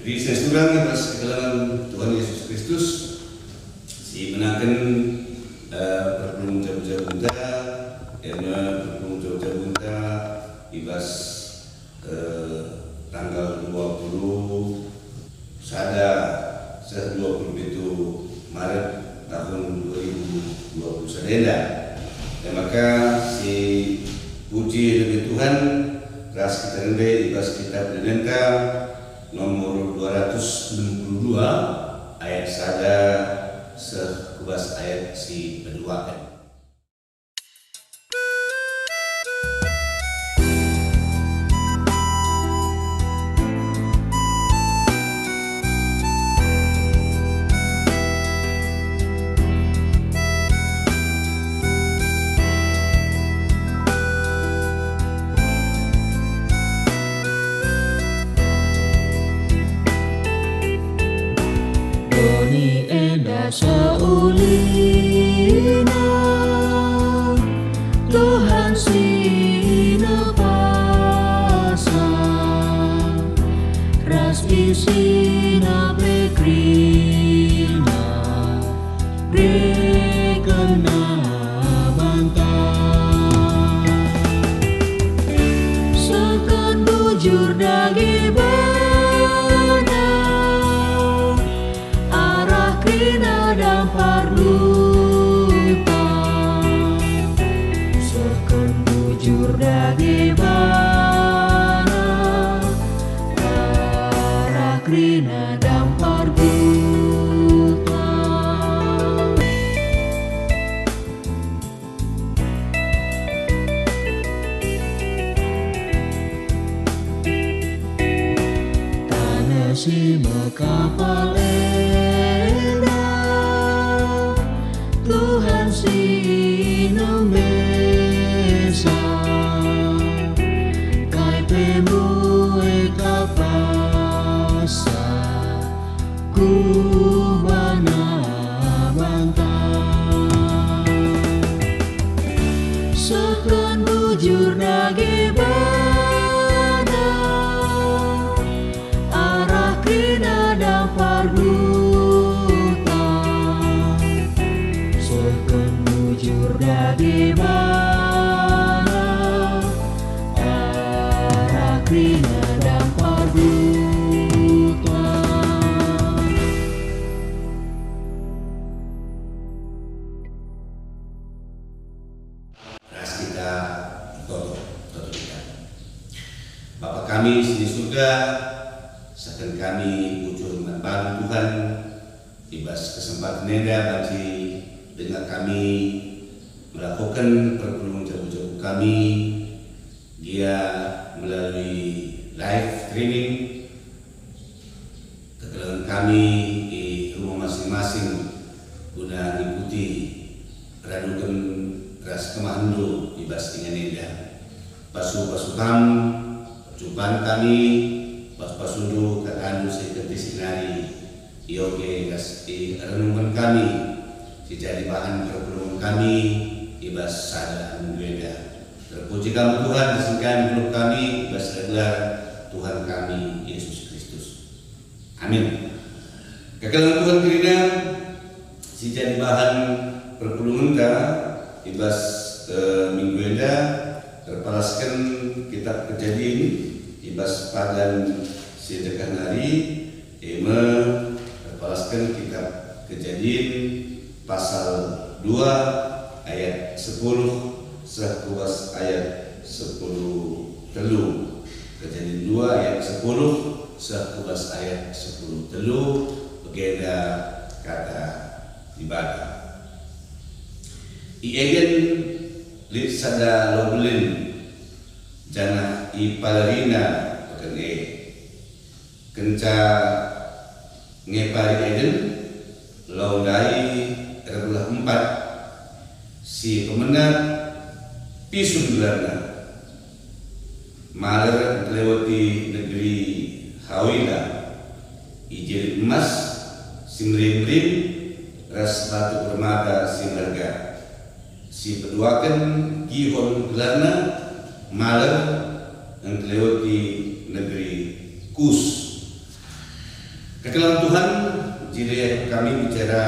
Jadi saya surang atas kekalahan Tuhan Yesus Kristus si menangkan perpelung jauh-jauh bunta perpelung jauh-jauh bunta ibas tanggal 20 sada 27 Maret tahun 2020 sadenda. Dan maka si puji demi Tuhan ras kita rendah ibas kitab Denenta nomor 262 ayat sada sekubas ayat si berduakan. Saulina Tuhan sina pasa ras isina pekrina rekena bantah sekan bujur dagi bana arah krina dampar lupa sekan bujur dagi bana arah krina dampar buta tanah si kapal Tuhan sina mesa kai pemue kapasa kubana bantah sekan bujur dagi bana arah krina dampar dagi bana arah krina dampar buta. Ras kita toto kita. Bapa kami di surga, saken kami puji dan Tuhan ibas kesempatan neda bagi dengan kami melakukan perpelung jauh-jauh kami dia melalui live streaming keterangan kami di rumah masing-masing guna mengikuti radukan ras kemando ibas dengan indah pasu-pasukan percobaan kami pas-pasudu katandu seperti sinari ioge ras renungan kami jadi bahan perpelungan kami ibas sada beda. Terpuji kamu Tuhan disingkan hidup kami ibas adalah Tuhan kami Yesus Kristus. Amin. Kekalahan Tuhan kirina si jadi bahan perpelungan ta ibas minggu enda terpalaskan kitab Kejadian ibas padan si dekan hari ema terpalaskan kitab Kejadian pasal 2 ayat 10 sekuas ayat 10 telu. Kejadian 2 ayat 10 sekuas ayat 10 telu begeda kata ibadah. Iegen lit sada lobelin jana ipalarina pakane kenca ngepari eden laudai Rebulah 4 si pemenang pisun gelarna maler lewati negeri Hawila ijil emas simrim-rim ras batu permata simharga si peduakan gihon gelarna maler yang lewati negeri Kus Kelam Tuhan, jadi kami bicara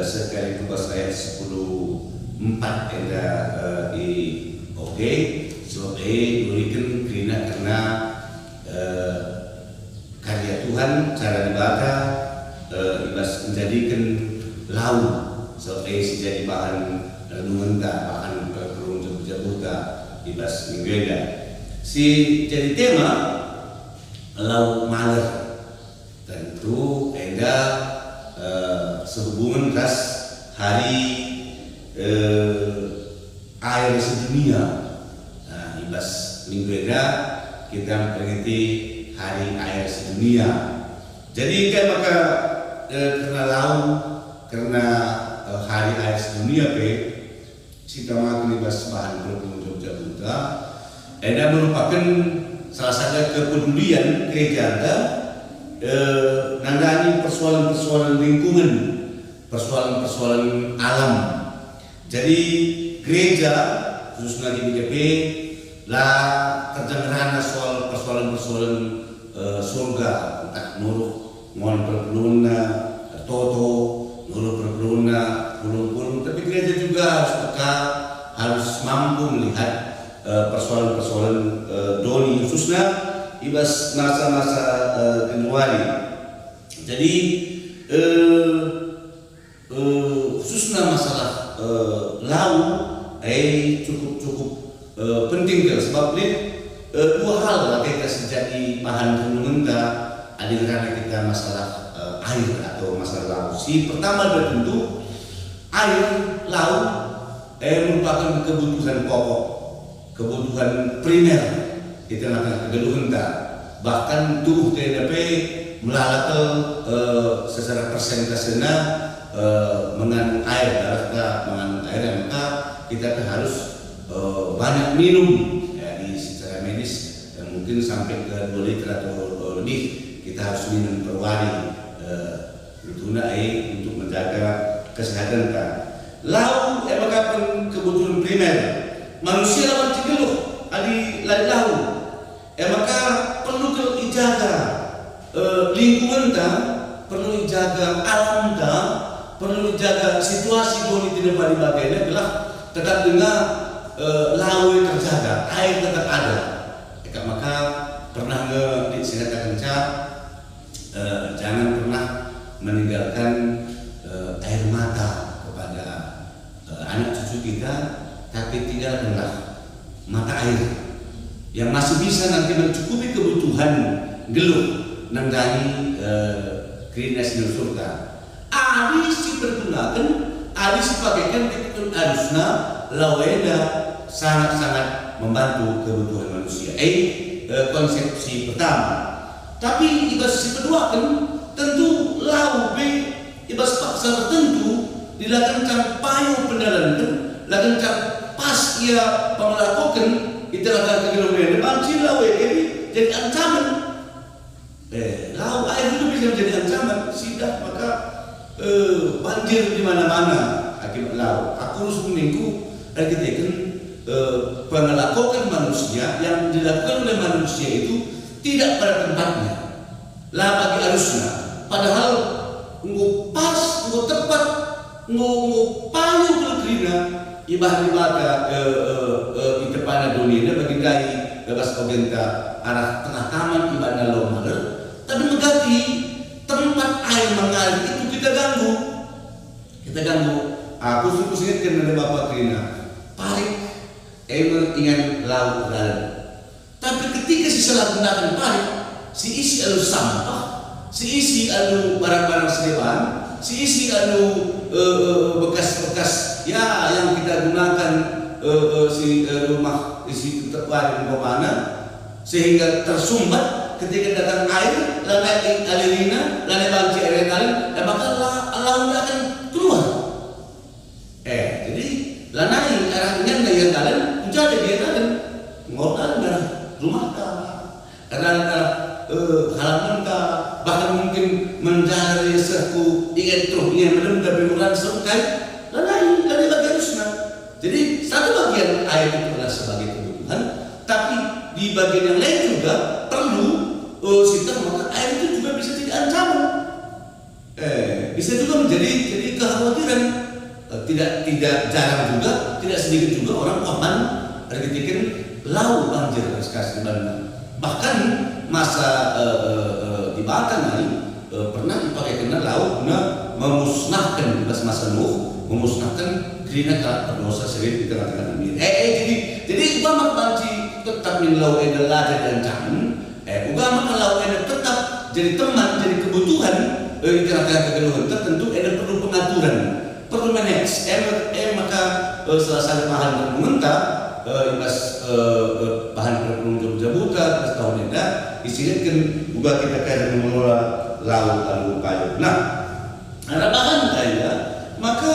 sekali tugas ayat 10:4 ada di oke, sebab durikan karena karya Tuhan cara dibaca ibas menjadikan laut sebab jadi bahan renungan bahan perkerung jabuta ibas minggueda si jadi tema laut maler tentu ada sehubungan khas hari air sedunia. Nah, ibas minggueda kita memperingati hari air sedunia. Jadi kan maka karena laut, karena hari air sedunia kita makan ibas bahan perkerung jabuta ada merupakan salah satu kepedulian gereja nandani persoalan-persoalan lingkungan, persoalan-persoalan alam. Jadi gereja khususnya di BKP lah terdengarana soal persoalan-persoalan surga, entah nuruh mohon perkeluna toto, nuruh perkeluna pulung-pulung, tapi gereja juga harus mampu melihat persoalan-persoalan doni khususnya ibas masa-masa Januari. Jadi khususnya masalah laut cukup penting sebab ini dua hal lah kita sejadi bahan renungan ada karena kita masalah air atau masalah laut. Si pertama tentu air laut merupakan kebutuhan pokok, kebutuhan primer kita akan kegeluhan bahkan tubuh TNP melalakal secara persentasenya mengandung air mengandung air maka kita harus banyak minum ya, di secara medis mungkin sampai ke 2 liter atau lebih kita harus minum per hari untuk menjaga kesehatan kita. Laut merupakan kebutuhan primer manusia lawan cigeluh adi laut maka perlu dijaga lingkungan perlu dijaga alam perlu dijaga situasi doni tidak balik bagiannya adalah tetap dengan laut terjaga, air tetap ada. Maka pernah disingkatkan jangan pernah meninggalkan air mata kepada anak cucu kita, tapi tinggalkanlah mata air yang masih bisa nanti mencukupi kebutuhan geluh nandani kerinasi surga. Adi si pergunakan, adi si pakaikan itu harusnya laweda sangat-sangat membantu kebutuhan manusia. Konsepsi pertama. Tapi ibas si kedua kan tentu lau ibas paksa tertentu dilakukan payu pendalankan, lakukan pas ia melakukan itu akan kegeluhan banci lawe jadi ancaman. Lau air itu bisa menjadi ancaman sidah maka banjir di mana-mana akibat lau. Aku harus meningku artikan pengelakuan manusia yang dilakukan oleh manusia itu tidak pada tempatnya. Lah bagi harusnya padahal ngu pas, ngu tepat, ngu payu kelkrina ibadah di depan dunia bagi gay bebas kogenta arah tengah taman ibadah lomaler tapi megati tempat air mengalir itu kita ganggu aku suka ingatkan dari Bapak Krina parik ingat laut dalam tapi ketika si salah gunakan parik si isi alu sampah si isi alu barang-barang sedepan si isi alu bekas-bekas ya yang kita gunakan si rumah isi tempat mana sehingga tersumbat ketika datang air lanai alirina lanai banci air alir maka lautnya akan keluar jadi lanai arahnya yang kalian menjadi dia kalian ngorban darah rumah karena halaman bahkan mungkin menjadi seku ingin terus ingin menemu tapi bukan sekai lanai bagian sunat. Jadi satu bagian air itu adalah sebagai kebutuhan, tapi di bagian yang lain juga perlu maka air itu juga bisa jadi ancaman Bisa juga menjadi kekhawatiran. Tidak jarang juga, tidak sedikit juga orang paman ketika lau banjir sekali Bandung. Bahkan masa di Batam ini pernah dipakai kena lau memusnahkan masa Nuh, memusnahkan kerina berdosa sering di tengah-tengah dunia. Jadi ugama banci tetap min lau adalah dan jangan. Ugama kalau tetap jadi teman, jadi kebutuhan di tengah-tengah kegeluhan tertentu perlu pengaturan, perlu manage. Maka salah satu bahan berkomentar bahan berkomentar jabuta tahun ini disingkatkan juga kita kaya mengelola laut lalu kayu. Nah, ada bahan kaya maka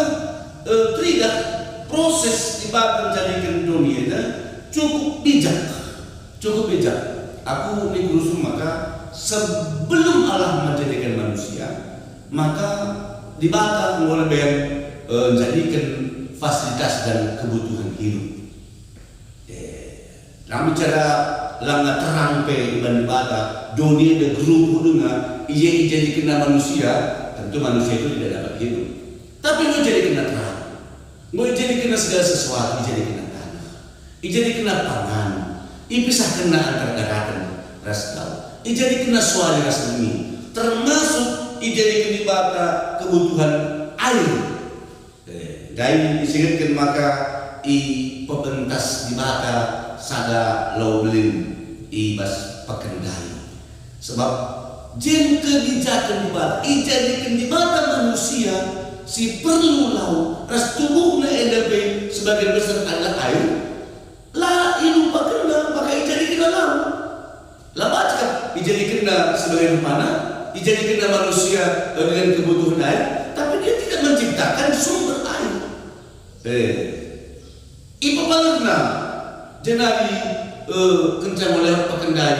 tidak proses ibadah menjadikan dunia cukup bijak. Aku ini berusaha maka sebelum Allah menjadikan manusia, maka dibaca oleh menjadikan fasilitas dan kebutuhan hidup. Dalam bicara langkah terang pe dibaca dunia de grup dengan ia dijadikan manusia, tentu manusia itu tidak dapat hidup. Tapi mau jadi kena terang, mau jadi kena segala sesuatu, jadi kena tanah, jadi kena pangan, pisah kena antar daratan rasal, jadi kena suara ras bumi, termasuk jadi kena bata kebutuhan air. Dan disingkatkan maka pebentas di bata sada laulin ibas pakendai. Sebab jen kebijakan di bata, dijadikan di bata manusia si perlu lau ras tubuhnya edape sebagian besar adalah air. La ilu pakenda pakai dijadikan lau. La baca dijadikan sebagai mana? Dijadikan manusia dengan kebutuhan air, tapi dia tidak menciptakan sumber air. Ibu palerna jenari kencang oleh pakendai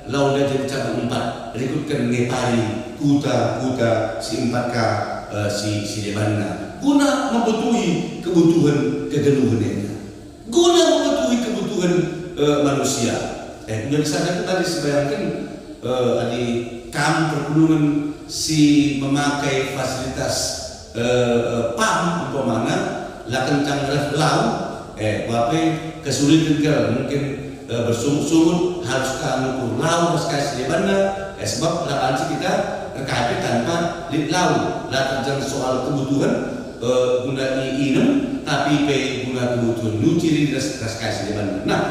lau dah jadi cabang 4 rekutkan ngepari kuta si 4K si Debana guna membutuhi kebutuhan kegeluhannya, guna membutuhi kebutuhan manusia. Menjadi sadar tadi sebayangkan di kam perkebunan si memakai fasilitas PAM umpamana lah kencang lau wape kesulitan ke mungkin bersumut-sumut harus mengukur lau sekali Debana sebab lah kita terkait tanpa lip lau lah terjang soal kebutuhan guna inem tapi pe guna kebutuhan nyuci di sekali Debana. Nah,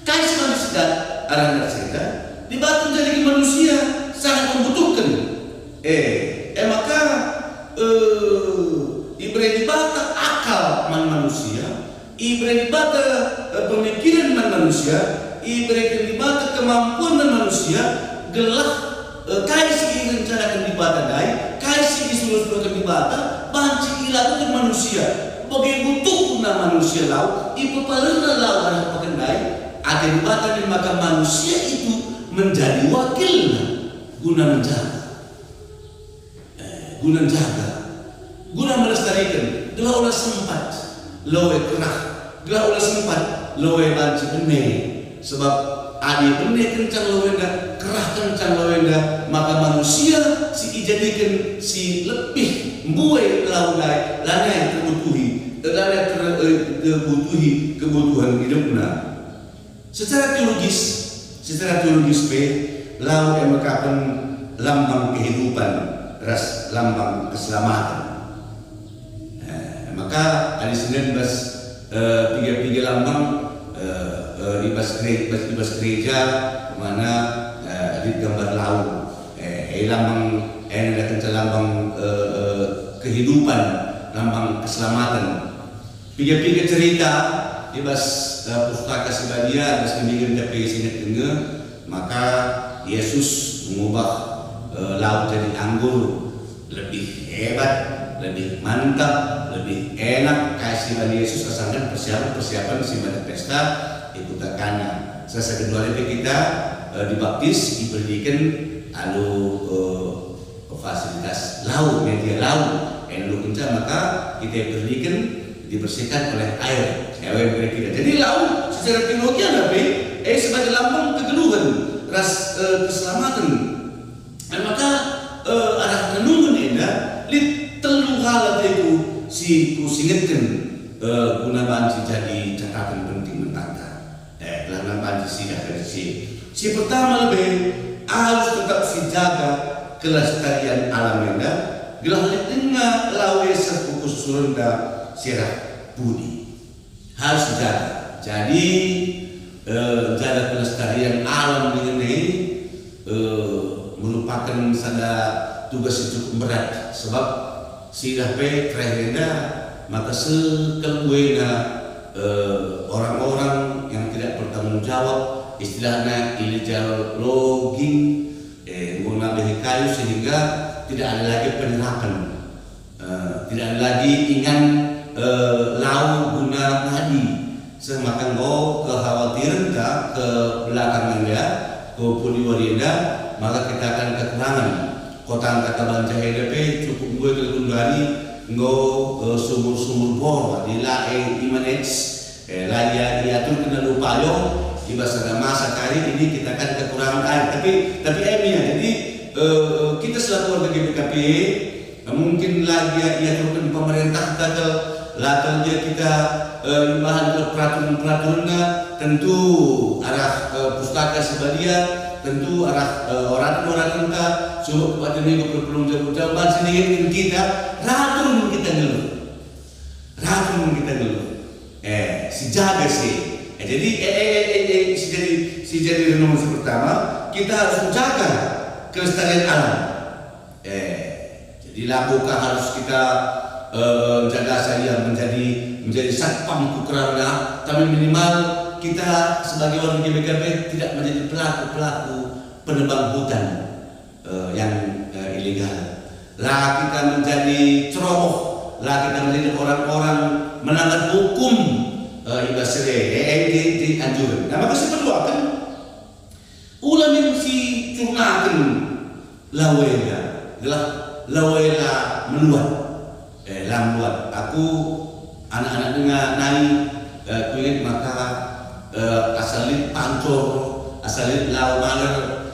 kais manusia arah cerita dibantu jadi manusia sangat membutuhkan. Maka ibrai dibata akal manusia, ibrai dibata pemikiran manusia, ibrai dibata kemampuan manusia, gelah kaisi rencanakan dibata dai, kaisi disuruh-suruhkan dibata, banci ilakukan manusia. Bagi butuh manusia lau, ibu palerna lau arah pakendai. Ada dibatakan maka manusia itu menjadi wakilnya guna menjaga, guna melestarikan. Gelah ulah sempat loe kerah, gelah ulah sempat loe banci bene. Sebab adi bene kencang loe dah, kerah kencang loe dah, maka manusia si dijadikan si lebih buai laudai lana yang terbutuhi, kebutuhan hidupnya. Secara teologis lau yang mengkapan lambang kehidupan, ras lambang keselamatan. Maka ada 19 tiga lambang di bas gereja mana di gambar lau. Lambang ada lambang kehidupan, lambang keselamatan. Tiga cerita di bas pustaka sebadia bas kemingin tapi singet dengar maka Yesus mengubah laut jadi anggur, lebih hebat, lebih mantap, lebih enak. Kasih Yesus asalkan persiapan si pada pesta ikut Kana. Selesai kedua hari kita dibaptis, diberikan fasilitas laut, media laut, lalu kencang maka kita berikan dibersihkan oleh air. Jadi laut secara teologi ada sebagai lambang kegeluhan, ras keselamatan. Dan maka arah renungan hal itu si kusingetkan guna banci jadi catatan penting mentanda. Kelana banci si dari si pertama lebih harus tetap si jaga kelestarian alamnya. Gelah tengah lawe sepukus surenda sirah budi harus dijaga. Jadi jaga kelestarian alam ini merupakan sada tugas yang cukup berat sebab sirah pe terakhirnya maka sekelbuena orang-orang yang tidak bertanggung jawab istilahnya illegal logging menggunakan kayu sehingga tidak ada lagi penyerapan, tidak ada lagi ingan lau guna nadi. Semakan go kekhawatiran ke belakangan dia ke Pudiwarinda maka kita akan kekurangan kota kata banca HDP cukup gue kelundari go sumur-sumur bor di lae imanets laya diatur kena lupayo di bahasa masa kali ini kita akan kekurangan air tapi emnya jadi kita selaku warga GBKP mungkin lagi ya turun pemerintah latar dia kita bahan peraturan-peraturannya tentu arah pustaka sebadia tentu arah orang-orang kita suruh kepada minggu berpelung jauh-jauh sendiri kita ratun kita ngeluh si jaga sih jadi si jadi renungan pertama kita harus menjaga kelestarian alam jadi labukah harus kita jaga saya menjadi satpam kukerana tapi minimal kita sebagai orang GBKP tidak menjadi pelaku penebang hutan yang ilegal lah kita menjadi ceroboh lah kita menjadi orang-orang melanggar hukum dianjurkan. Nah maka saya berdoakan ulah mesti curnakan lawela meluat lambuat aku anak-anak dengar naik kuingin maka asalin pancor asalin lau maler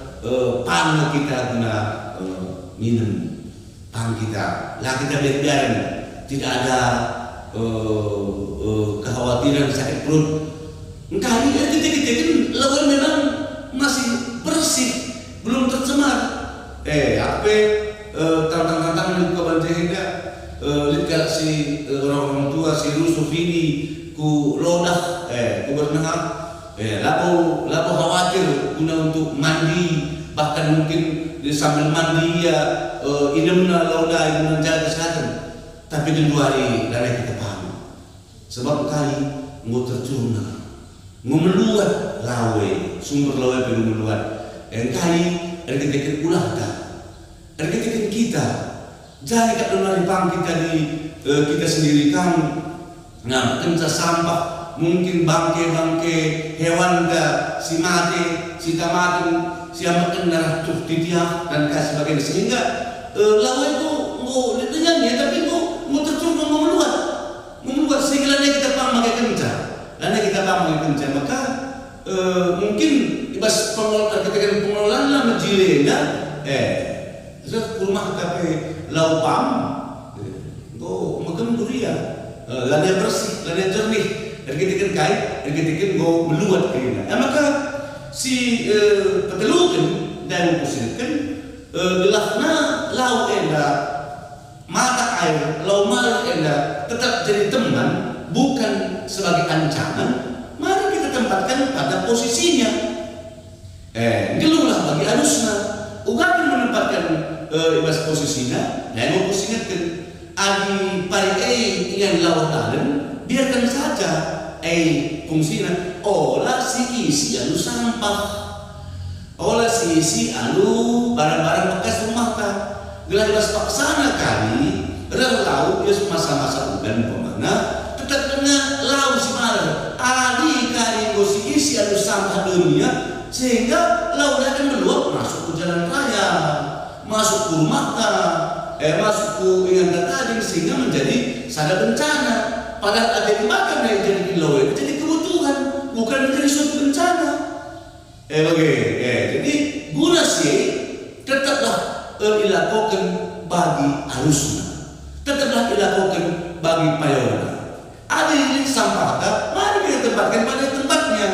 pan kita guna minum pan kita lah kita biarin tidak ada kekhawatiran sakit perut kali kita kan lawan memang masih bersih belum tercemar tantang-tantang di kebanjahnya lihat si orang tua si Rusuf ini ku lodah ku bernahar lapo khawatir guna untuk mandi bahkan mungkin sambil mandi ya idemna lodah yang menjaga kesehatan tapi kedua hari dari kita paham sebab kali mau tercurna mau meluat lawe sumber lawe belum meluat kali ada ketika ulah ada ketika kita jangan kat dalam pang kita kita sendiri kan nah kenca sampah mungkin bangke hewan da si mati si tamaten si amakan darah tuh titiah dan kasih sebagainya sehingga lawa itu mau dengan ya tapi mau tercurna mau meluat sehingga kita pang pakai kenca maka mungkin ibas pengelolaan lah menjilenya rumah tapi lau pam makan durian lada bersih lada jernih dan kita kait dan kita go meluat kena maka si petelukan dan pusingkan gelahna lau enda mata air lau mal enda tetap jadi teman bukan sebagai ancaman mari kita tempatkan pada posisinya gelulah bagi harusnya ugakan menempatkan ibas posisinya dan mau pusingatkan adi pari yang lawatan biarkan saja fungsinya olah si isi anu sampah olah si isi anu barang-barang bekas rumah ta gelar ibas paksana kali laut ya masa-masa ugan pemana tetap kena laut si malam adi kali si isi anu sampah dunia sehingga laut akan meluap masuk ke jalan raya masuk ke rumah masuk ke ingat tadi sehingga menjadi sada bencana padahal ada yang makan yang jadi kilau itu jadi kebutuhan bukan menjadi suatu bencana jadi guna sih tetaplah dilakukan bagi harusnya tetaplah dilakukan bagi payona. Ada yang sampah tak, mari kita tempatkan pada tempatnya.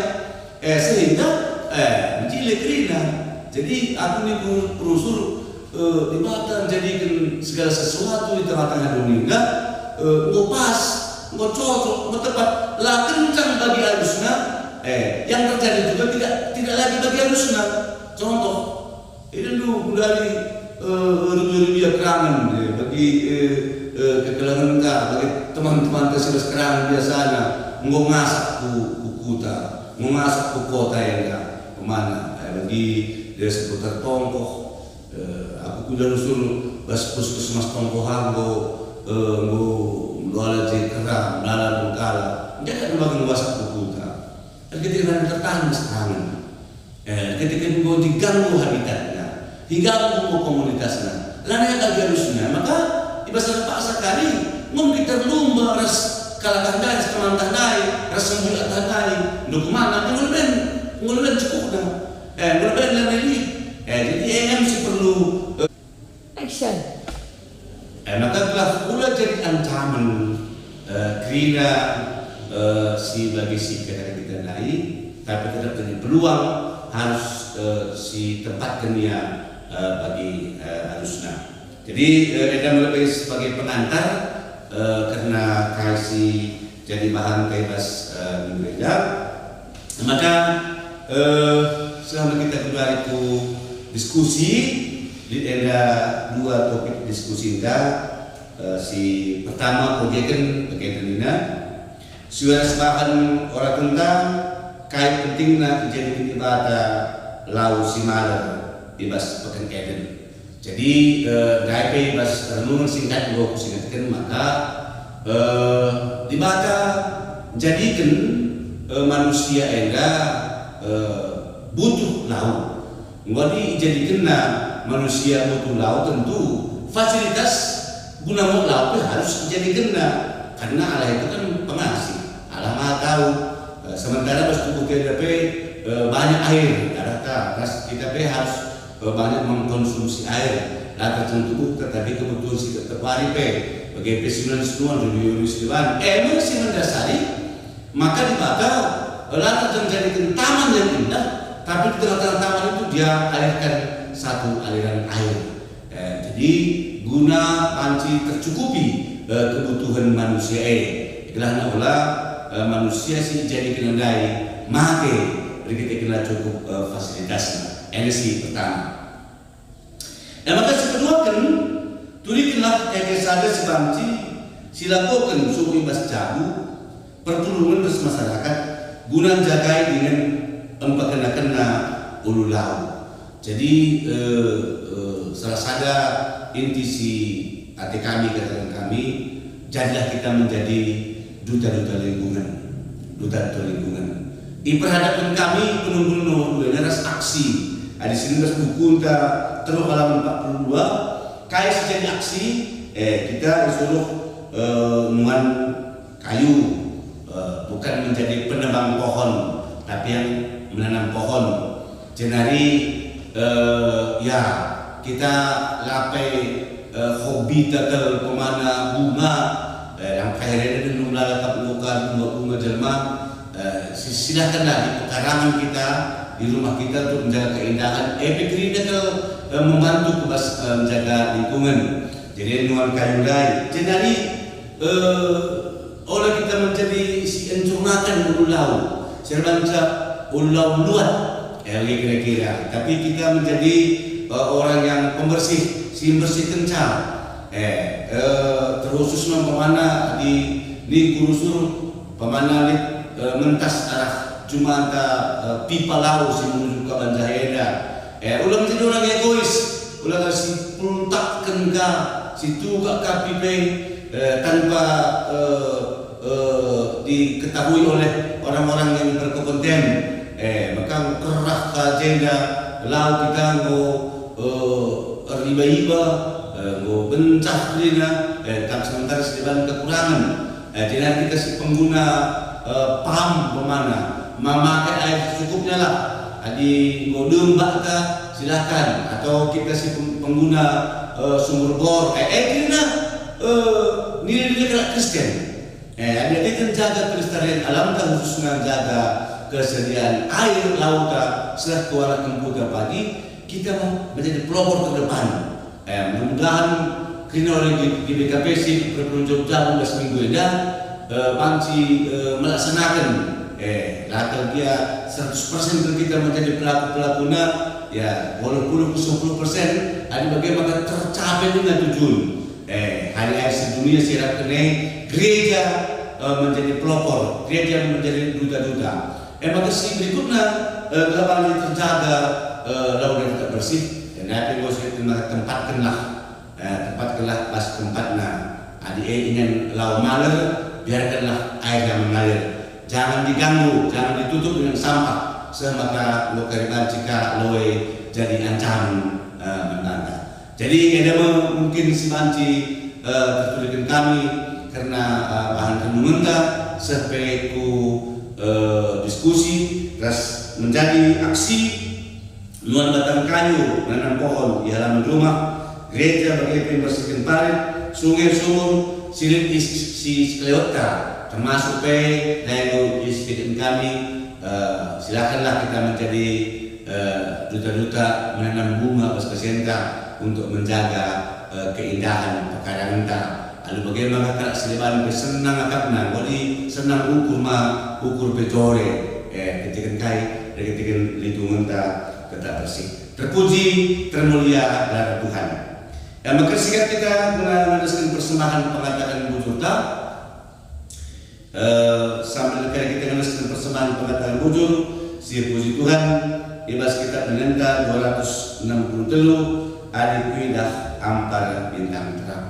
Sehingga menjadi krina. Jadi aku ni berusur dibatan jadikan segala sesuatu di tengah-tengah dunia. Mau pas, mau cocok, mau tepat, lah kencang bagi harusnya. Yang terjadi juga tidak lagi bagi harusnya. Contoh, ini dulu dari dunia kerangan bagi kekelangan bagi teman-teman keselas kerangan biasanya mau masak kuta, mau masak kota yang kemana bagi dia seputar tongkoh. Aku sudah suruh bas puskesmas tongkohan go doa je kerang dalam bengkala jangan bagi masak kuta. Ketika tertanam serangan, ketika mau diganggu habitatnya, diganggu komunitasnya, lainnya bagi harusnya maka bahasa paksa kali mungkin terlumba ras kalahkan dari teman tanai ras sembuh tanai dokumen ngulben cukup dah ngulben lagi jadi yang mesti perlu Action. maka telah pula jadi ancaman krina si bagi si kita naik tapi tetap jadi peluang harus si tempatkan dia bagi harusnya. Jadi Eda lebih sebagai pengantar karena kasih jadi bahan bebas di gereja. Maka selama kita berdua itu diskusi di Eda dua topik diskusi Eda. Si pertama proyekan berkaitan ini suara sebahan orang tentang kait pentingnya jadi ibadah lau simalar bebas pekan Eden. Jadi dari bebas renungan singkat gua singkatkan maka dibaca jadikan manusia butuh laut. Jadi jadikan manusia butuh laut tentu fasilitas guna mau laut harus dijadikan karena Allah itu kan pengasih. Allah Maha tahu. Sementara pas tubuh kita banyak air, ada kita harus banyak mengkonsumsi air. Lah tertentu tetapi kebutuhan si tetap hari bagi pesinan semua di Yuniswan masih mendasari maka dibaca latar menjadikan taman yang indah tapi di tengah-tengah taman itu dia alirkan satu aliran air. Jadi guna panci tercukupi kebutuhan manusia Itulah manusia sih jadi kenandai make kita kena cukup fasilitasnya. Ini sih pertama. Nah maka kedua kan tulikanlah sada sebanci silakan suku ibas jabu pertulungan masyarakat guna jagai dengan kena ulu laut. Jadi salah sada inti si hati kami katakan kami jadilah kita menjadi duta-duta lingkungan. Diperhadapkan kami penuh nomor 2 ras aksi. Di sini ras buku terus halaman 42 kayak sejadi aksi kita disuruh nuan kayu bukan menjadi penebang pohon tapi yang menanam pohon. Jenari ya kita lapai hobi tegal pemana bunga yang akhirnya itu melalui bunga jelma silahkanlah di pekarangan kita di rumah kita untuk menjaga keindahan pikir tegal membantu menjaga lingkungan. Jadi nuan kayu lain jadi oleh kita menjadi si encurnakan ulu laut serbanca ulu laut luat kira-kira tapi kita menjadi orang yang pembersih si bersih kencal terkhusus pemana di kurusur pemana mentas arah cuma pipa laut si menuju ke Banjaheda ulah menjadi orang egois ulah si puntak kenka si tuga kapipe tanpa diketahui oleh orang-orang yang berkompeten maka kerah agenda laut kita riba-riba bencah dina tak sementara sedang kekurangan jadi kita si pengguna pam pemana memakai air secukupnya lah di godembak silakan atau kita si pengguna sumur bor dina nilai-nilai kelak Kristen. Jadi kan jaga kelestarian alam dan khususnya jaga kesediaan air laut setelah kuala kembuka pagi kita mau menjadi pelopor ke depan. Mudah-mudahan kerana oleh di BKPC berpenunjuk jauh seminggu ini panci melaksanakan latar dia 100% kita menjadi pelaku-pelakuna ya walaupun 10% ada bagaimana tercapai dengan tujuan hari air sedunia siap kena gereja menjadi pelopor, gereja menjadi duta-duta. Maka si berikutnya lapangan terjaga laut yang tidak bersih dan apa yang harus tempatkanlah pas tempatnya adik ingin laut maler biarkanlah air yang mengalir, jangan diganggu, jangan ditutup dengan sampah semaka lokariban jika loe jadi ancaman menanda. Jadi ada mungkin si banci tertuliskan kami karena bahan renungan sampai ku diskusi terus menjadi aksi luar batang kayu menanam pohon di halaman rumah gereja bagi membersihkan parit sungai-sungai silit si Kleota termasuk lalu istiqam kami silakanlah kita menjadi duta-duta menanam bunga paskasienta untuk menjaga keindahan pekarangan kita. Lalu bagaimana kalau seleban bersenang akakna, jadi senang ukur petore ketika kai dan ketika lingkungan kita tetap bersih. Terpuji, termulia adalah Tuhan. Maka sikap kita mengadakan persembahan pengatakan bujur sambil kita mengadakan persembahan pengatakan bujur, si puji Tuhan, ibas kita menenta 263 hari pindah ampar bintang terang.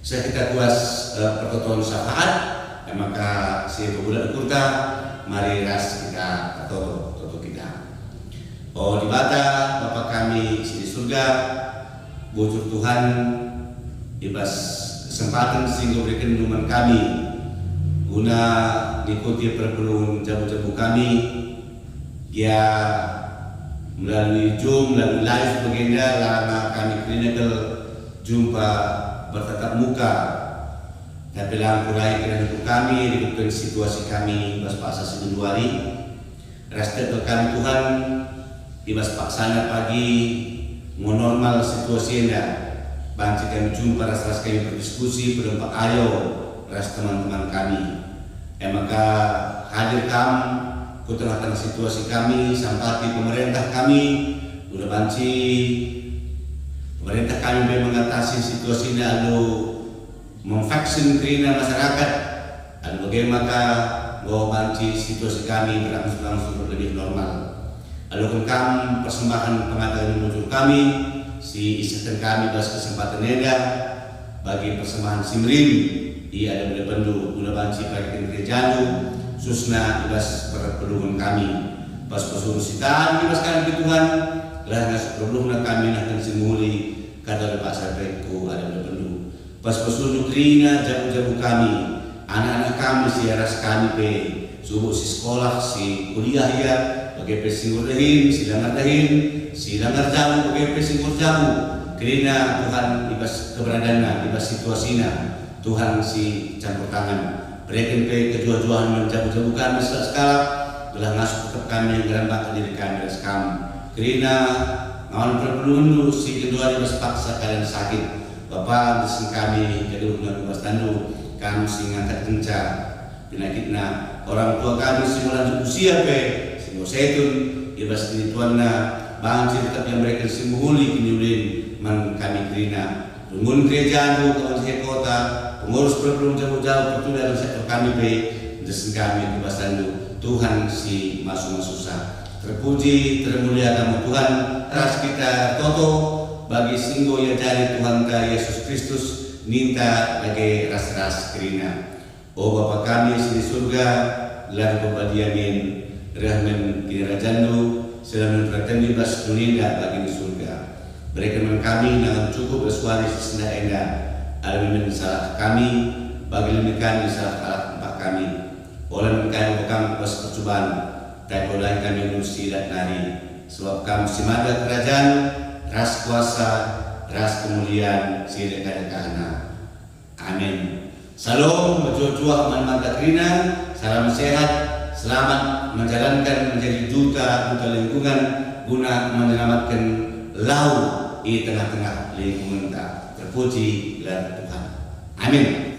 Saya kita kuas pertotoan syafaat, maka si bulan kurta mari ras kita toto kita. Oh di bata Bapa kami di surga, bujur Tuhan, ibas kesempatan sehingga berikan minuman kami guna ikuti perpelungan jabu-jabu kami ya melalui Zoom, melalui live begenda lama kami clinical jumpa bertatap muka tapi langkurai kerana kami dengan situasi kami bas paksa sebenduari restet kami Tuhan ibas paksana pagi normal situasi anda banci kami jumpa ras kami berdiskusi berdampak ayo ras teman-teman kami maka hadir kami ke tengah-tengah situasi kami sampati pemerintah kami udah banci pemerintah kami mengatasi situasi ini lalu memvaksin kerana masyarakat lalu bagaimana bahwa banci situasi kami berangsur-angsur lebih normal lalu kami persembahan pengatakan muncul kami si isatan kami bas kesempatan neda bagi persembahan simrim ia ada pada pendu guna banci bagi gereja susna ibas perpelungan kami pas pesurusitan ibas kami Tuhan lah sebelumnya kami akan simuli kata lepas sampaiku ada berpendu pas pesuruh krina jabu-jabu kami anak-anak kami siaras kami subuh si sekolah, si kuliah ya, bagi pesingur dahin, si langar dahin, si langar jauh, bagi pesingur jauh. Karena Tuhan ibas keberadaannya, ibas situasinya, Tuhan si campur tangan. Mereka kejual-jualan menjabu-jabukan besar skala, telah ngasuh ke kami yang gerambak diri kami dan sekam. Karena ngawan perpelundu si kedua ibas paksa kalian sakit. Bapak bersih kami kedua ibas tandu, kami si ngangkat kencang penyakitnya. Orang tua kami si melanjut usia si mosetun ibas ini tuanna bangsa tetap yang mereka si muhuli kinyulin man kami kerina rungun gereja anu kawan saya kota pengurus belum jauh-jauh itu dalam sektor kami desin kami kebasan Tuhan si masuk susah. Terpuji termulia kamu Tuhan ras kita toto bagi singgo ya dari Tuhan ka Yesus Kristus minta bagi ras-ras kerina. Oh Bapa kami di surga, lalu pembadianin rahman kirajanu selalu berkatan bebas dunia bagi di surga. Berikan kami dengan cukup bersuara sesenda enda, alamin salah kami, bagi lemikan salah alat tempat kami. Oleh kami bukan pas percobaan, dan oleh kami nusi dan nari. Sebab kami simada kerajaan, ras kuasa, ras kemuliaan, sirika kahana. Amin. Salam berjuang mantap krina, salam sehat, selamat menjalankan menjadi duta lingkungan guna menyelamatkan laut di tengah-tengah lingkungan kita. Terpuji Tuhan. Amin.